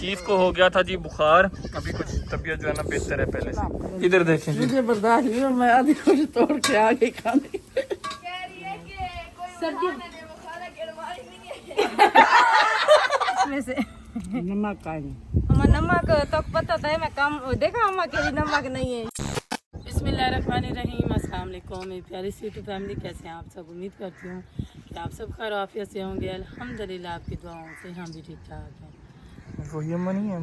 Chief को हो गया था जी बुखार, अभी कुछ तबीयत जो है ना बेहतर है पहले से। इधर देखें जी, मुझे बर्दाश्त नहीं, मैं आधी कुछ तोड़ के आ गई खाने। इसमें से नमक का नमक तो पता था, मैं कम देखा अम्मा के भी नमक नहीं है। बिस्मिल्लाहिर्रहमानिर्रहीम, अस्सलाम वालेकुम मेरी प्यारी स्वीट फैमिली, कैसे हैं आप सब। उम्मीद करती हूँ कि आप सब खैर आफियत से होंगे। अल्हम्दुलिल्लाह आपकी दुआओं से हम भी ठीक ठाक हैं। वो ये मनी है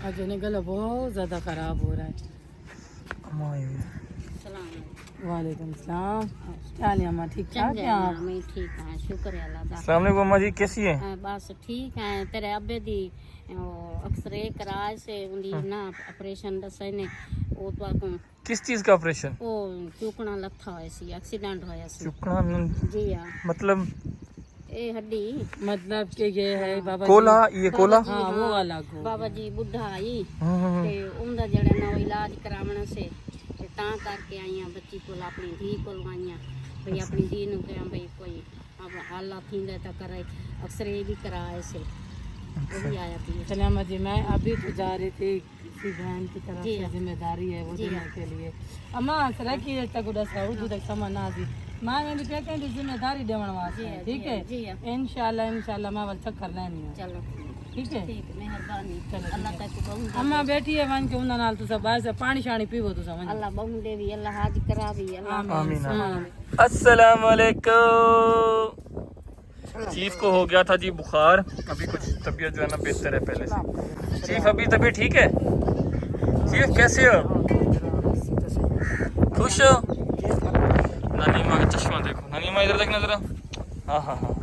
आज इन्हें गला बहुत ज़्यादा ख़राब हो रहा है। वालेकुम सलाम, क्या हाल है अम्मा, ठीक ठाक हैं आप? मैं ठीक है, शुक्र है अल्लाह दा। अस्सलाम वालेकुम अम्मा जी, कैसी है? बस ठीक है। तेरे अब्बे दी एक्सरे कराए से उंदी ना ऑपरेशन दसे ने ओ तो किस चीज का ऑपरेशन? ओ चुकना लथा होया सी, एक्सीडेंट होया सी चुकना जी हां, मतलब ए हड्डी मतलब कि ये है बाबा कोला, ये कोला हाँ वो वाला को बाबा जी बुढ़ा आई ते उंदा जड़े ना इलाज करावण से ते ता करके आईया बच्ची को अपनी धी को आईया भई अपनी धी नु कह भई कोई अब हालात थींदे त करे एक्सरे भी कराए से वो भी आया थी। चले अम्मा जी, मैं अभी तो जा रही थी किसी बहन की तरफ से जिम्मेदारी है वो देने के लिए। अम्मा सर की तक उड़ा साउद तक समझना दी मां ने पे कहती जिम्मेदारी देवण वास्ते, ठीक है इंशाल्लाह मां वल चक्कर लेनी है। चलो ठीक है, ठीक, मेहरबानी। चलो अल्लाह तक बहुत अम्मा बैठी है वन के उन्ना नाल तुसा बाहर से पानी शानी पीवो तुसा वन। अल्लाह बहु देवी, अल्लाह हाज करावी, अल्लाह आमीन। अस्सलाम वालेकुम। चीफ को हो गया था जी बुखार, अभी कुछ तबीयत जो है ना बेहतर है पहले से। चीफ अभी तबीयत ठीक है? चीफ कैसे हो? खुश हो? नानी माँ का चश्मा देखो, नानी माँ इधर देखना जरा। हाँ हाँ हाँ,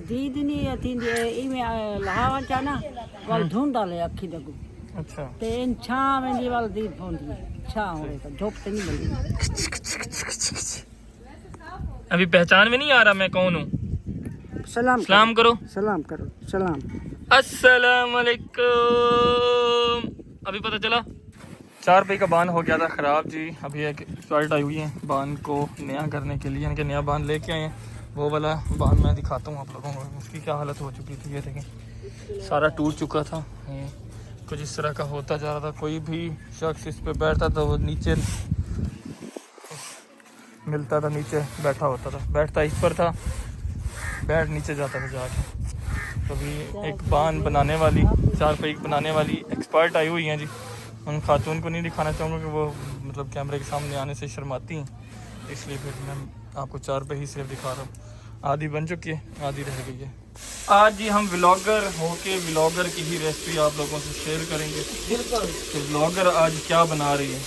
दीदी नहीं थींदी इमे लहावा चा ना वाल ढूंढा ले अखी दगु अच्छा ते इन छा वेंदी वाल दी फोंदी छा होए तो धूप ते नहीं मिलदी। अभी पहचान में नहीं आ रहा मैं कौन हूँ? सलाम करो। सलाम करो, सलाम। अस्सलाम वालेकुम। अभी पता चला 4 रुपये का बांध हो गया था ख़राब जी। अभी एक शर्ट आई हुई है बांध को नया करने के लिए, यानी कि नया बांध लेके आए हैं। वो वाला बांध मैं दिखाता हूँ आप लोगों को, उसकी क्या हालत हो चुकी थी। ये देखें सारा टूट चुका था, ये कुछ इस तरह का होता जा रहा था। कोई भी शख्स इस पे बैठता था वो नीचे मिलता था, नीचे बैठा होता था, बैठता इस पर था, बैठ नीचे जाता था जाके। कभी एक बांध बनाने वाली 4 रुपये की बनाने वाली एक्सपर्ट आई हुई हैं जी। उन खातून को नहीं दिखाना चाहूँगा कि वो मतलब कैमरे के सामने आने से शर्माती हैं, इसलिए फिर मैं आपको 4 रुपये ही सिर्फ दिखा रहा हूँ। आधी बन चुकी है, आधी रह गई है। आज जी हम व्लॉगर होके व्लॉगर की ही रेसिपी आप लोगों से शेयर करेंगे। तो व्लॉगर आज क्या बना रही है,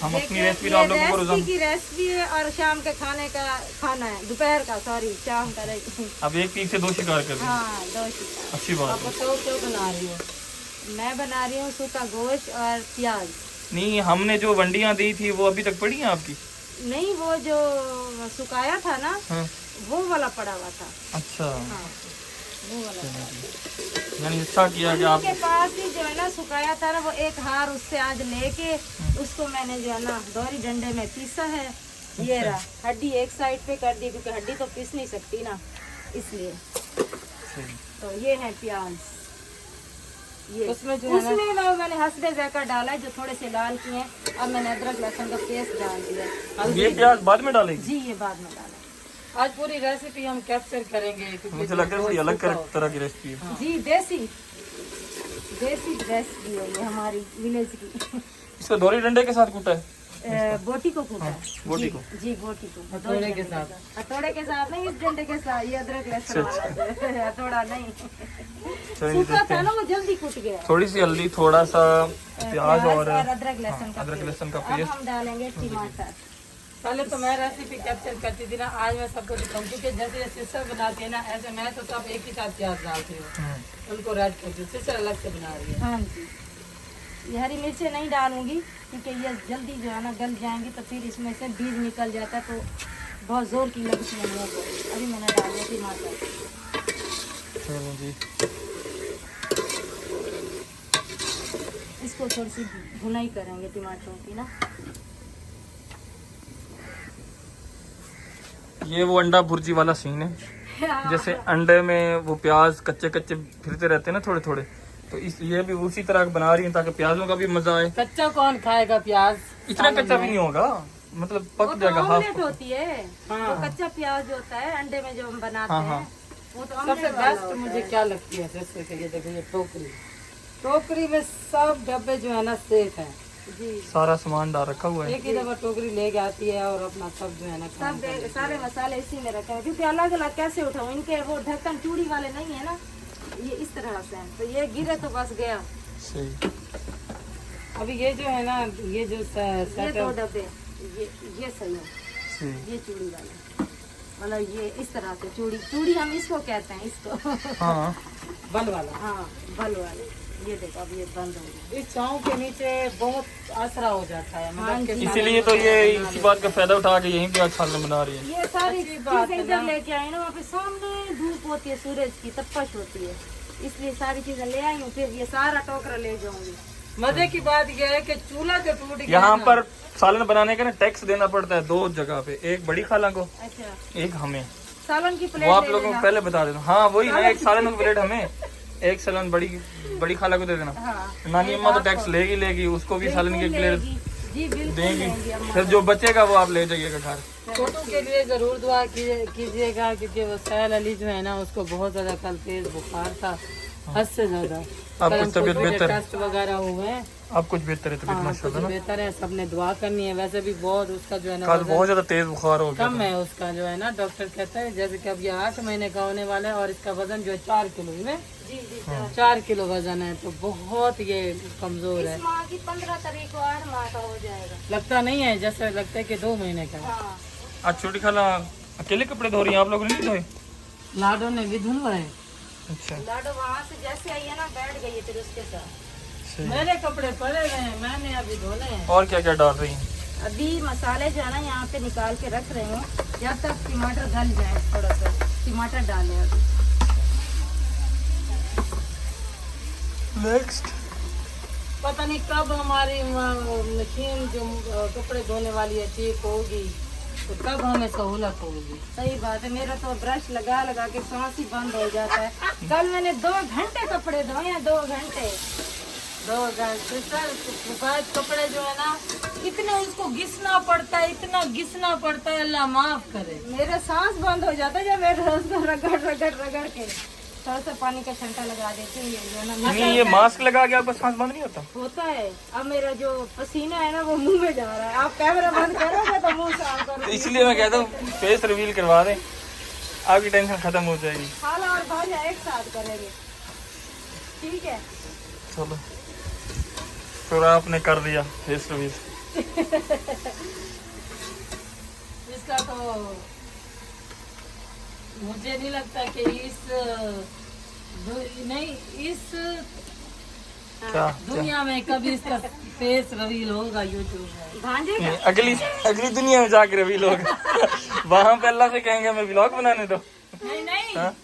हम अपनी रेसिपी आप लोगों को रोजाना की रेसिपी है और शाम के खाने का खाना है, दोपहर का सॉरी शाम का। अब एक पीक से 2 शिकार कर रही है। हाँ 2 शिकार। अच्छी बात है। बताओ क्या बना रही हो? मैं बना रही हूँ सूखा गोश्त और प्याज। नहीं, हमने जो वंडियाँ दी थी वो अभी तक पड़ी हैं आपकी? नहीं, वो जो सुखाया था ना हाँ। वो वाला पड़ा हुआ था। अच्छा, हाँ वो वाला यानी अच्छा किया कि आप के पास ही जो है ना सुखाया था ना, वो एक हार उससे आज लेके उसको मैंने जो है ना दोहरी डंडे में पीसा है। ये रहा, हड्डी एक साइड पे कर दी क्योंकि हड्डी तो पीस नहीं सकती ना, इसलिए। तो ये है प्याज, ये उसमें ना मैंने हंसदे जाकर डाला है जो थोड़े से लाल किए हैं। अब मैंने अदरक लहसुन का पेस्ट डाल दिया। ये प्याज बाद में डालेंगे जी ये बाद में डाला। आज पूरी रेसिपी हम कैप्चर करेंगे क्योंकि मुझे लगता है थोड़ी अलग तरह की रेसिपी है। जी देसी रेसिपी है ये हमारी विलेज की। इसको दोहरी डंडे के साथ कूटा है? बोटी को कूटा। बोटी को जी बोटी को हथौड़े के साथ। हथौड़े के साथ नहीं, इस डंडे के साथ। ये अदरक लहसुन वाला हथौड़ा नहीं, चलिए सूखा था ना वो जल्दी कूट गया। थोड़ी सी हल्दी, थोड़ा सा प्याज और अदरक लहसुन का पेस्ट। अब हम डालेंगे टमाटर। पहले तो मैं रेसिपी कैप्चर करती थी ना, आज मैं सबको दिखाऊँ क्योंकि जैसे सिस्टर बनाती है ना, ऐसे मैं तो सब एक ही साथ प्याज डालती हूँ, उनको रेड करती हूँ। सिस्टर अलग से बना रही है। हाँ जी, ये हरी मिर्चें नहीं डालूंगी क्योंकि ये जल्दी जो है ना गल जाएंगी, तो फिर इसमें से बीज निकल जाता है तो बहुत जोर की लगती है मुँह को। अभी मैंने डाल दिया टमाटर। चलो जी, इसको थोड़ी सी भुनाई करेंगे टमाटरों की ना। ये वो अंडा भुर्जी वाला सीन है। जैसे अंडे में वो प्याज कच्चे कच्चे फिरते रहते हैं ना थोड़े थोड़े, तो इस ये भी उसी तरह बना रही है ताकि प्याजों का भी मजा आए। कच्चा कौन खाएगा प्याज? इतना कच्चा भी नहीं होगा, मतलब पक जाएगा। ऑमलेट होती है वो कच्चा प्याज होता है अंडे में जो हम बनाते हैं वो तो सबसे ऑमलेट वाला बेस्ट होता मुझे है। क्या लगती है जैसे कि ये देखो, ये टोकरी में सब डब्बे जो है ना सेफ है जी। सारा सामान डाल रखा हुआ है। एक ही दफा टोकरी लेके आती है और अपना सब जो है ना सब सारे मसाले इसी में रखे हैं क्योंकि अलग अलग कैसे उठाऊं, इनके वो ढक्कन चूड़ी वाले नहीं है ना, ये इस तरह से हैं, तो ये गिरे तो बस गया। सही। अभी ये जो है ना, ये जो ये 2 डब्बे ये सही है, सही। ये चूड़ी वाले मतलब ये इस तरह से चूड़ी हम इसको कहते हैं इसको हाँ बल वाला। हाँ बल वाले। ये देखो अब ये बंद हो गया। इस चाव के नीचे बहुत आसरा हो जाता है, मतलब कि इसीलिए तो ये इसी बात का फायदा उठा के यहीं पे आज सालन बना रही है। ये सारी अच्छी बात चीजें है इधर ना। लेके आई ना, वहाँ पे सामने धूप होती है, सूरज की तपश होती है, इसलिए सारी चीजें ले आई हूँ। फिर ये सारा टोकरा ले जाऊंगी। मजे की बात यह है कि चूल्हा जो टूट गया यहाँ ना, पर सालन बनाने का ना टैक्स देना पड़ता है 2 जगह पे, एक बड़ी खाला को, अच्छा एक हमें। सालन की वो प्लेट आप ले लोगों को लेना। पहले बता देता हूँ। हाँ वही ना, एक सालन की प्लेट हमें, एक सालन बड़ी खाला को दे देना। हाँ नानी अम्मा तो टैक्स लेगी, उसको भी सालन की एक प्लेट लेगी। जी बिल्कुल लेंगी देंगी। अम्मा। फिर जो बचेगा वो आप ले जाइएगा घर। छोटू के लिए जरूर दुआ कीजिएगा क्योंकि वो सैल अली जो है ना, उसको बहुत ज्यादा कल तेज बुखार था, हद से ज्यादा। अब कल कुछ तबीयत हमको बेहतर है? टेस्ट वगैरह हुए हैं। अब कुछ बेहतर है तबीयत हाँ, कुछ माशाल्लाह ना। बेहतर है, सबने दुआ करनी है। वैसे भी बहुत उसका जो है ना कल वजन बहुत ज्यादा तेज बुखार हो गया कम था। है उसका जो है ना, डॉक्टर कहता है जैसे कि अब ये 8 महीने का होने वाला है और इसका वजन जो है 4 किलो में जी जी 4 किलो वजन है, तो बहुत ये कमजोर है। इस माह की 15 तारीख को 8 माह का हो जाएगा। लगता नहीं है, जैसे लगता है कि 2 महीने का है। हाँ आज छोटी खाला अकेले कपड़े धो रही हैं, आप लोगों ने नहीं धोए? लाडो ने भी धुलवाए। अच्छा लाडो वहाँ से जैसे आई है ना बैठ गई है फिर उसके साथ। सही। मेरे कपड़े पड़े हुए हैं, मैंने अभी धोले हैं। और क्या क्या डाल रही हैं? अभी मसाले जो है ना यहाँ पे निकाल के रख रही हूँ जब तक टमाटर गल जाए, थोड़ा सा टमाटर डालें अभी। नेक्स्ट पता नहीं कब हमारी मशीन जो कपड़े धोने वाली है ठीक होगी, तो कब हमें सहूलत होगी। सही बात है, मेरा तो ब्रश लगा लगा के सांस ही बंद हो जाता है। कल मैंने 2 घंटे कपड़े धोए हैं, 2 घंटे। 2 घंटे सर कपड़े जो है ना, इतना उसको घिसना पड़ता है, इतना घिसना पड़ता है, अल्लाह माफ करे। मेरा सांस बंद हो जाता है जब मैं उसको रगड़ के थोड़ा सा पानी का छंटा लगा देती हूँ। ये जो है ना नहीं ये मास्क लगा के आपका सांस बंद नहीं होता? होता है। अब मेरा जो पसीना है ना वो मुंह में जा रहा है। आप कैमरा बंद करोगे तो मुंह साफ तो करो। इसलिए मैं कहता हूँ फेस रिवील करवा दें, आपकी टेंशन खत्म हो जाएगी। खाला और भाजा एक साथ करेंगे, ठीक है? चलो फिर आपने कर दिया फेस रिवील। इसका तो मुझे नहीं लगता कि इस क्या दुनिया में कभी इसका फेस रिवील होगा यूट्यूब में। भांजे नहीं, अगली दुनिया में जाकर रिवील होगा। वहाँ पे अल्लाह से कहेंगे हमें व्लॉग बनाने दो। नहीं नहीं हाँ?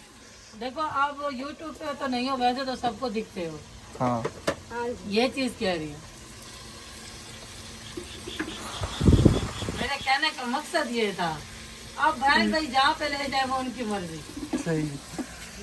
देखो आप यूट्यूब पे तो नहीं हो, वैसे तो सबको दिखते हो। हाँ हाँ जी। ये चीज कह रही है। मेरे कहने का मकसद ये था, अब भाई भाई जहाँ पे ले जाए वो उनकी मर्जी। सही।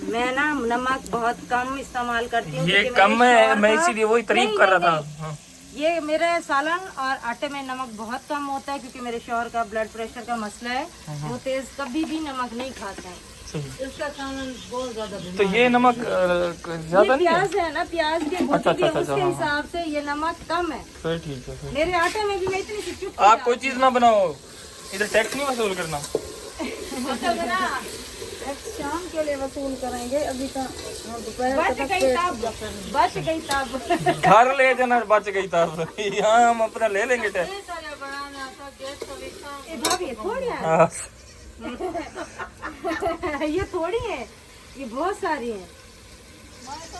मैं ना नमक बहुत कम इस्तेमाल करती हूँ। ये क्योंकि कम मेरे है, शौहर मैं का- इसीलिए वही तारीफ नहीं, कर रहा नहीं, था। हाँ। ये मेरे सालन और आटे में नमक बहुत कम होता है क्योंकि मेरे शौहर का ब्लड प्रेशर का मसला है, वो तेज कभी भी नमक नहीं खाते हैं। सही। इसका कारण बहुत ज्यादा तो ये नमक ज्यादा ये नहीं है? प्याज है ना, प्याज के अच्छा, बोटी के अच्छा, उसके हाँ, हिसाब से ये नमक कम है। फिर ठीक है फिर। मेरे आटे में भी मैं इतनी सी चुटकी आप कोई चीज ना बनाओ, इधर टैक्स नहीं वसूल करना। शाम के लिए वसूल करेंगे, अभी तो दोपहर बच गई तब घर ले जाना बच गई तब। यहाँ हम अपना ले लेंगे टैक्स। ए भाभी ये थोड़ी है। हाँ। ये थोड़ी है, ये बहुत सारी है।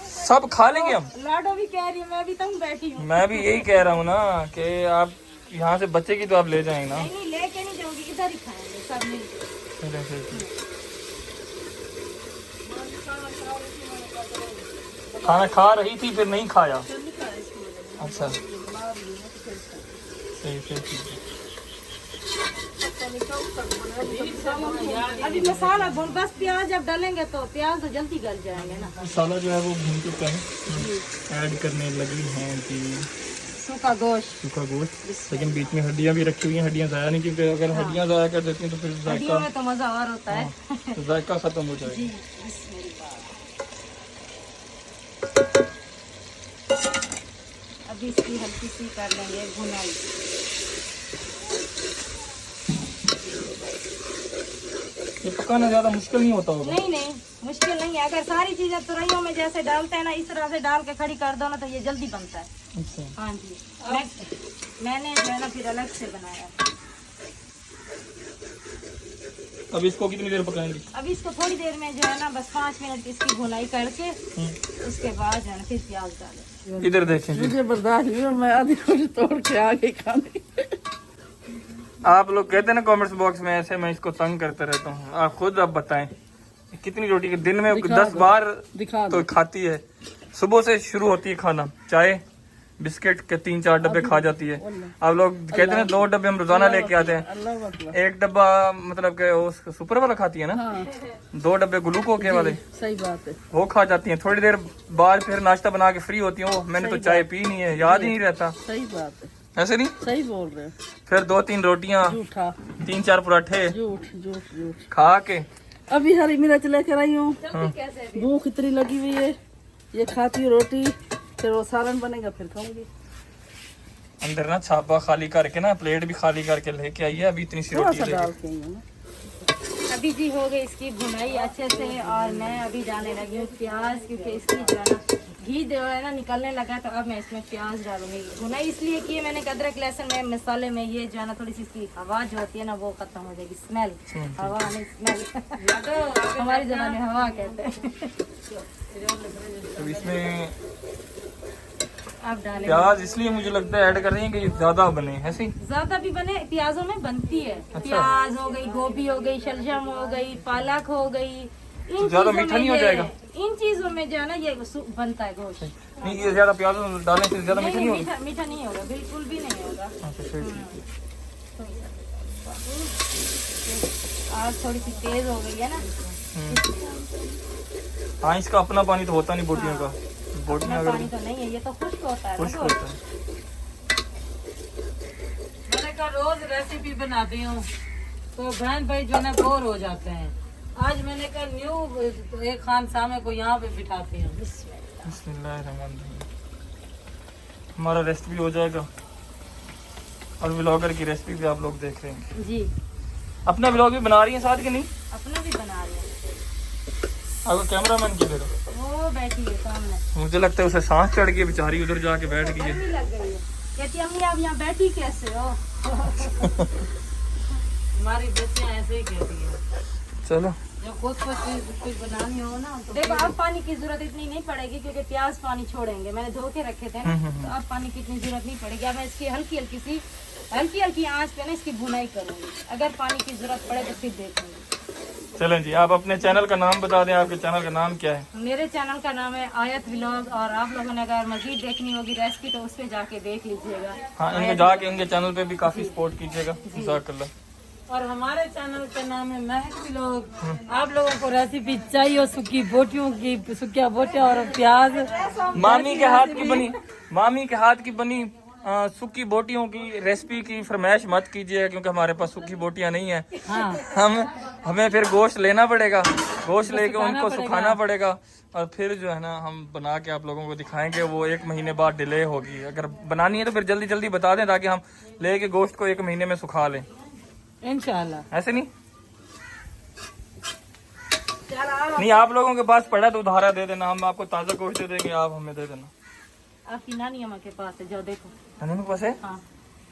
सब खा लेंगे हम। लाडो भी कह रही है, मैं भी तो बैठी हूँ। मैं भी यही कह रहा हूँ ना कि आप यहाँ से बचेगी तो आप ले जाएंगे ना। नहीं लेके नहीं जाऊंगी, इधर ही खाएंगे सब मिलके। चलिए फिर ठीक। खाना खा रही थी फिर नहीं खाया। अच्छा सही फिर ठीक है। अभी मसाला भून, बस प्याज जब डालेंगे तो प्याज तो जल्दी गल जाएंगे ना। मसाला जो है वो भून चुका है, ऐड करने लगी हैं कि सूखा गोश्त, सूखा गोश्त, लेकिन बीच में हड्डियां भी रखी हुई हैं, हड्डियां ज़ाया नहीं, क्योंकि अगर हड्डियां ज़ाया कर देती हैं तो फिर हड्डियों जायका में तो मजा और होता है। तो जायका खत्म हो जाएगा। अभी इसकी हल्की सी कर लेंगे भुनाई। ये पकाना ज़्यादा मुश्किल नहीं होता होगा? नहीं नहीं मुश्किल नहीं है, अगर सारी चीजें तुरैयों में जैसे डालते हैं ना, इस तरह से डाल के खड़ी कर दो ना तो ये जल्दी बनता है। अच्छा, हाँ जी, मैंने जो है ना फिर अलग से बनाया। अब इसको कितनी देर पकाएंगे? अभी इसको थोड़ी देर में जो है ना बस 5 मिनट इसकी भुनाई करके उसके बाद जो है ना फिर प्याज डालें। इधर देखें जी, मुझे बर्दाश्त नहीं हुआ, मैं आधी कुछ तोड़ के आ गई खाने। आप लोग कहते हैं ना कमेंट्स बॉक्स में ऐसे, मैं इसको तंग करते रहता हूँ। आप खुद अब बताएं कितनी रोटी के दिन में 10 बार दिखा तो खाती है। सुबह से शुरू होती है खाना, चाय बिस्किट के 3-4 डब्बे खा जाती है। आप लोग कहते हैं 2 डब्बे हम रोजाना लेके आते हैं, अल्लाह अकबर। 1 डब्बा मतलब के वो सुपर वाला खाती है ना, हाँ 2 डब्बे ग्लूको के वाले सही बात है। वो खा जाती हैं। थोड़ी देर बाद फिर नाश्ता बना के फ्री होती हैं, वो मैंने तो चाय पी नहीं है, याद ही नहीं रहता। सही बात है, ऐसे नहीं, सही बोल रहे हो। फिर 2-3 रोटियां, झूठा 3-4 पराठे झूठ झूठ झूठ। खा के अभी हरी मिर्च लेकर आई हूँ, भूख इतनी लगी हुई है, ये खाती हूँ रोटी, फिर वो सालन बनेगा फिर खाऊंगी। अंदर ना छापा खाली करके ना प्लेट भी खाली करके लेके आई है। अभी इतनी सी थोड़ा रोटी सा लेके डाल के आई हूँ ना। अभी जी हो गई इसकी भुनाई अच्छे से, और मैं अभी डालने लगी हूँ प्याज, क्योंकि इसकी जो है ना घी जो है ना निकलने लगा, तो अब मैं इसमें प्याज डालूंगी। भुनाई इसलिए की है मैंने, अदरक लहसुन में मसाले में ये जो है ना थोड़ी सी इसकी हवा जो होती है ना वो खत्म हो जाएगी, स्मेल, हवा नहीं स्मेल हमारी जबान में हवा कहते हैं। तो इसमें अब डालें प्याज इसलिए मुझे लगता है ऐड कर रही है कि ज्यादा बने, ऐसी ज्यादा भी बने, प्याजों में बनती है। प्याज हो गई, गोभी हो गई, शलजम हो गई, पालक हो गई, इन ज्यादा चीजों मीठा में नहीं हो ये- जाएगा? इन चीजों में जो है ना ये बनता है गोश्त। नहीं, ये ज्यादा प्याज डालने से ज्यादा मीठा नहीं होगा? मीठा मीठा नहीं होगा, बिल्कुल भी नहीं होगा। अच्छा, फिर ठीक है। आज थोड़ी सी तेज हो गई है ना, हाँ, इसका अपना पानी तो होता नहीं बोटियों का, बोटियां अपना अगर पानी तो नहीं है, ये तो खुश्क होता है ना खुश्क गोश्त। होता है। मैंने कहा रोज रेसिपी बनाती हूँ तो बहन भाई जो है ना बोर हो जाते हैं। आज मैंने कहा न्यू एक खान सामे को यहाँ पे बिठाती हूँ। बिस्मिल्लाहिर्रहमानिर्रहीम। हमारा रेसिपी हो जाएगा और व्लॉगर की रेसिपी भी आप लोग देख रहे हैं। जी, अपना व्लॉग भी बना रही हैं साथ के नहीं? अपना भी बना रहे हैं। आपको कैमरामैन की देखो, वो बैठी है सामने, मुझे लगता है उसे सांस चढ़ गई बेचारी, उधर जाके बैठ गई है। गर्मी लग गई है, कहती अम्मी आप यहाँ बैठी कैसे हो? हमारी बच्चियाँ ऐसे ही कहती हैं, चलो जब खुद को चीज कुछ बनानी हो ना तो देखो अब पानी की जरूरत इतनी नहीं पड़ेगी, क्योंकि प्याज पानी छोड़ेंगे, मैंने धो के रखे थे ना, तो अब पानी की इतनी जरूरत नहीं पड़ेगी। अब मैं इसकी हल्की हल्की आंच पे ना इसकी भुनाई करूंगी, अगर पानी की जरूरत पड़े तो फिर देखूंगी। चलें जी, आप अपने चैनल का नाम बता दें। आपके चैनल का नाम क्या है? मेरे चैनल का नाम है आयत व्लॉग, और आप लोगों ने अगर मजीद देखनी होगी रेसिपी तो उस पे जाके देख लीजिएगा। हाँ, इनके जाके इनके चैनल पे भी काफी सपोर्ट कीजिएगा। जज़ाकल्लाह। और हमारे चैनल का नाम है महक व्लॉग। आप लोगों को रेसिपी चाहिए सूखी बोटियों की, सूखिया बोटियां और प्याज, मामी के हाथ की बनी सूखी बोटियों की रेसिपी की फरमाइश मत कीजिए, क्योंकि हमारे पास सूखी बोटियां नहीं है। हाँ हमें फिर गोश्त लेना पड़ेगा, गोश्त लेके उनको सुखाना पड़ेगा, और फिर जो है ना हम बना के आप लोगों को दिखाएंगे। वो 1 महीने बाद डिले होगी। अगर बनानी है तो फिर जल्दी जल्दी बता दें, ताकि हम लेके गोश्त को 1 महीने में सुखा लें। इंशाल्लाह। ऐसे नहीं, आप लोगों के पास पड़ा तो उधारा दे देना, हम आपको ताज़ा गोश्त दे देंगे, आप हमें दे देना। आपकी नानी अम्मा के पास है, जाओ देखो। नानी के पास है? हाँ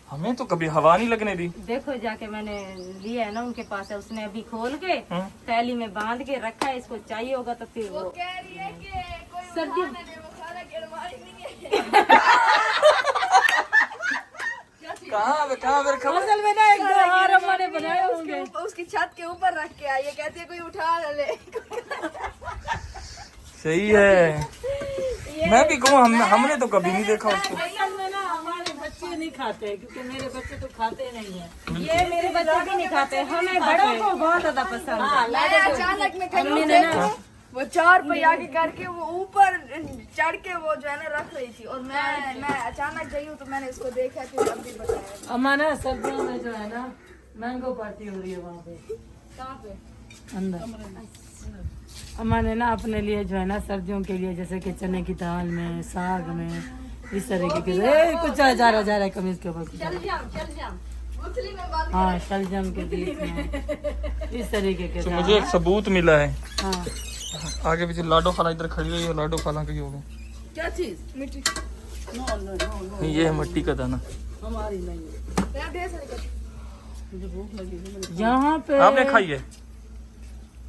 हमें तो कभी हवा नहीं लगने दी। देखो जाके, मैंने लिया है ना उनके पास है, उसने अभी खोल के थैली में बांध के रखा है, इसको चाहिए होगा तो फिर वो सर्दी कहाँ फिर खबर? असल में ना 1-2 हार अम्मा ने बनाए होंगे। उसकी छत के ऊपर रख के आई है, कहती है कोई उठा ना ले। सही है, मैं भी कहूँ हमने तो कभी नहीं देखा उसको। असल में ना हमारे बच्चे नहीं खाते। आते हैं क्योंकि मेरे बच्चे तो खाते नहीं है। ये मेरे बच्चे भी नहीं खाते, हमें बड़ों को बहुत ज्यादा पसंद है। मैं अचानक में कहीं देखा, वो 4 पहिया के करके वो ऊपर चढ़ के वो जो है ना रख रही थी, और मैं अचानक गई हूँ तो मैंने इसको देखा तो तब भी बताया। अम्मा ना सर्दियों में जो है ना मैंगो पार्टी हो रही है वहाँ पे, कहाँ पे? अंदर। अम्मा ने ना अपने लिए जो है ना सर्दियों के लिए जैसे कि चने की दाल में, साग में, इस तरीके के कुछ जा रहा है कमीज के ऊपर कुछ। हाँ शलजम के बीच में इस तरीके के। तो मुझे एक सबूत मिला है, हाँ आगे पीछे लाडो खाला इधर खड़ी हुई है, लाडो खाला कहीं होगा। क्या चीज? मिट्टी? नो ये है मिट्टी का दाना। हमारी नहीं है। मुझे भूख लगी है। यहाँ पे आपने खाई है?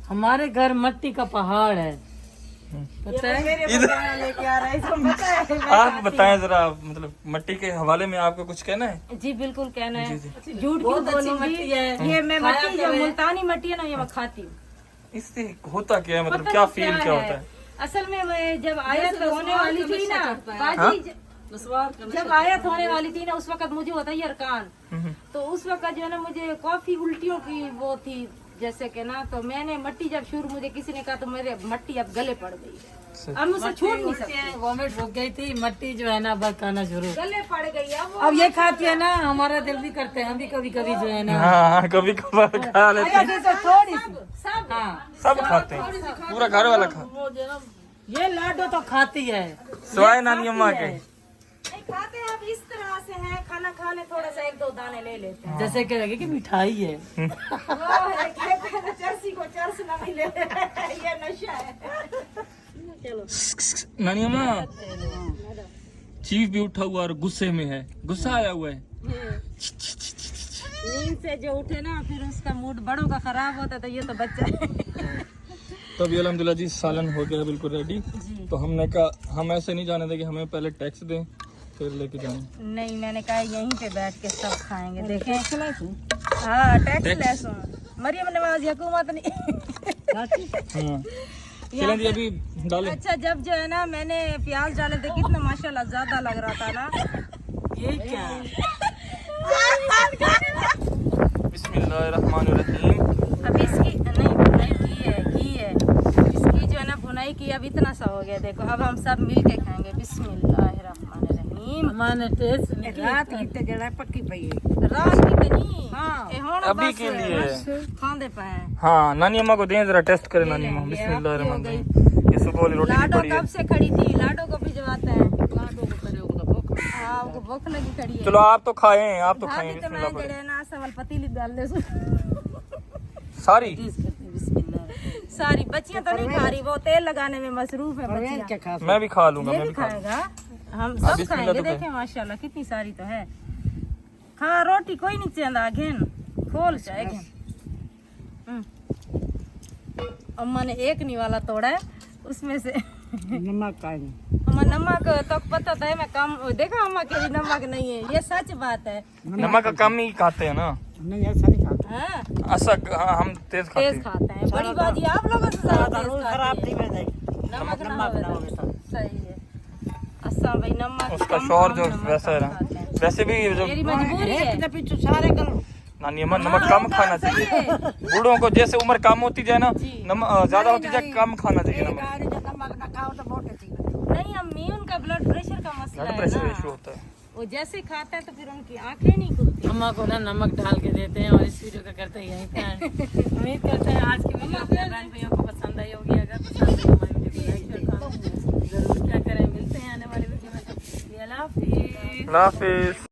हमारे घर मिट्टी का पहाड़ है, पता है? लेके आ रहा है, इसको पता है। आप बताएं जरा, मतलब मिट्टी के हवाले में आपको कुछ कहना है? जी बिल्कुल कहना है, जी। झूठ क्यों बोलूं मिट्टी है। ये मैं मिट्टी जो मुल्तानी मिट्टी है ना, ये मैं खाती हूँ। इससे होता क्या है, मतलब पता क्या नहीं फील क्या होता है? असल में मैं जब आयत होने वाली थी ना बाजी, जब आयत होने वाली थी ना उस वक्त मुझे होता है अरकान, तो उस वक्त जो है ना मुझे काफी उल्टियों की वो थी जैसे कि ना, तो मैंने मिट्टी जब शुरू मुझे किसी ने कहा तो मेरे मिट्टी अब गले पड़ गई, अब मुझसे छूट नहीं सकती। वॉमिट हो गई थी, मिट्टी जो है ना बस खाना शुरू। गले पड़ गई अब ये खाती है ना, हमारा दिल भी करते हैं, हम भी कभी कभी जो है ना हाँ कभी कभार खा लेते हैं, जैसे थोड़ी सी। सब हाँ सब खाते हैं, पूरा घर वाला खा। ये लाडो तो खाती है, सिवाय नानी अम्मा के। नहीं खाते हैं, अब इस तरह से है, खाना खाने थोड़ा सा 1-2 दाने ले लेते हैं। जैसे कि लगे कि मिठाई है। वो है, कहते हैं ना, चरसी को चरस ना मिले, ये नशा है। नानी अम्मा, चीफ भी उठा हुआ और गुस्से में है, गुस्सा आया हुआ है। नींद से जो उठे ना फिर उसका मूड बड़ों का खराब होता है, तो ये तो बच्चा है। तो अभी अल्हम्दुलिल्लाह जी सालन हो गया बिल्कुल रेडी। तो हमने कहा हम ऐसे नहीं जाने देंगे, हमें पहले टैक्स दें फिर लेके जाएं। नहीं, मैंने कहा यहीं पे बैठ के सब खाएंगे, देखें। हाँ टैक्स लेस हूँ, मरियम नवाज हुकूमत नहीं। हाँ चलें जी अभी डालें। अच्छा जब जो है ना मैंने प्याज डाले थे कितना माशाल्लाह ज्यादा लग रहा था ना। ये क्या? बिस्मिल्लाहिर्रहमानिर्रहीम। अब इसकी नहीं भुनाई की है इसकी जो है ना भुनाई की, अब इतना सा हो गया देखो। अब हम सब मिल के खाएंगे। बिस्मिल्लाहिर्रहमानिर्रहीम। हमारे टेस्ट रात की तो जड़ा पक्की पई है, रात की तो नहीं। हाँ अभी के लिए खाने पाए। हाँ नानी अम्मा को दें जरा, टेस्ट करें नानी अम्मा। बिस्मिल्लाहिर्रहमानिर्रहीम। ये सुबह वाली रोटी भी लाडो पड़ी है। कब से खड़ी थी, लाडो को भिजवाते हैं। लाडो को करे भूख, हाँ उनको भूख लगी खड़ी है। चलो आप तो खाएं, आप तो खाएं। भाभी तो मैं बिस्मिल्लाह जड़े ना सवाल पतीली डाल दे सारी। सारी बच्चियां तो नहीं खा रही, वो तेल लगाने में मसरूफ है बच्चियां। मैं भी खा लूंगा, ये मैं भी भी खा लूंगा। खाएगा, हम हाँ, सब बिस्मिल्लाह खाएंगे। तो खाएं। देखें माशाल्लाह कितनी सारी तो है। हाँ रोटी कोई नहीं चंदा घेन खोल जाए घेन। अम्मा ने एक निवाला तोड़ा है उसमें से। नमक का अम्मा नमक तो पता था मैं कम देखा, अम्मा के लिए नमक नहीं है, ये सच बात है। नमक का कम ही खाते हैं ना। नहीं ऐसा नहीं खाता। हाँ ऐसा हाँ, हम तेज खाते तेज हैं। खाते हैं, बड़ी बाजी आप लोगों से ज्यादा तेज खाते हैं। नहीं नमक ना हो सही है। अच्छा भाई नमक उसका कम शौहर हम जो नमक वैसा है कम ना, खाते हैं। वैसे भी जो मेरी मजबूरी है। पीछे सारे करो। नानी अम्मा नमक कम खाना चाहिए। बूढ़ों को जैसे उम्र कम होती जाए ना, नमक ज्यादा होती जाए, कम खाना चाहिए नमक। नमक ना खाओ तो बहुत अच्छी। नहीं अम्मी उनका ब्लड प्रेशर का मसला ब्लड है प्रेशर ना, इशू होता है। वो जैसे खाता है तो फिर उनकी आंखें नहीं खुलती। अम्मा को ना नमक डाल के देते हैं और इस वीडियो का करते हैं यहीं पे। उम्मीद करते हैं आज की वीडियो अपने बहन भाइयों को पसंद आई होगी। अगर पसंद आई हमारी वीडियो को लाइक शेयर जरूर क्या करें। मिलते हैं आने वाली वीडियो में, तब तक के लिए अल्लाह हाफिज़। अल्लाह हाफिज़।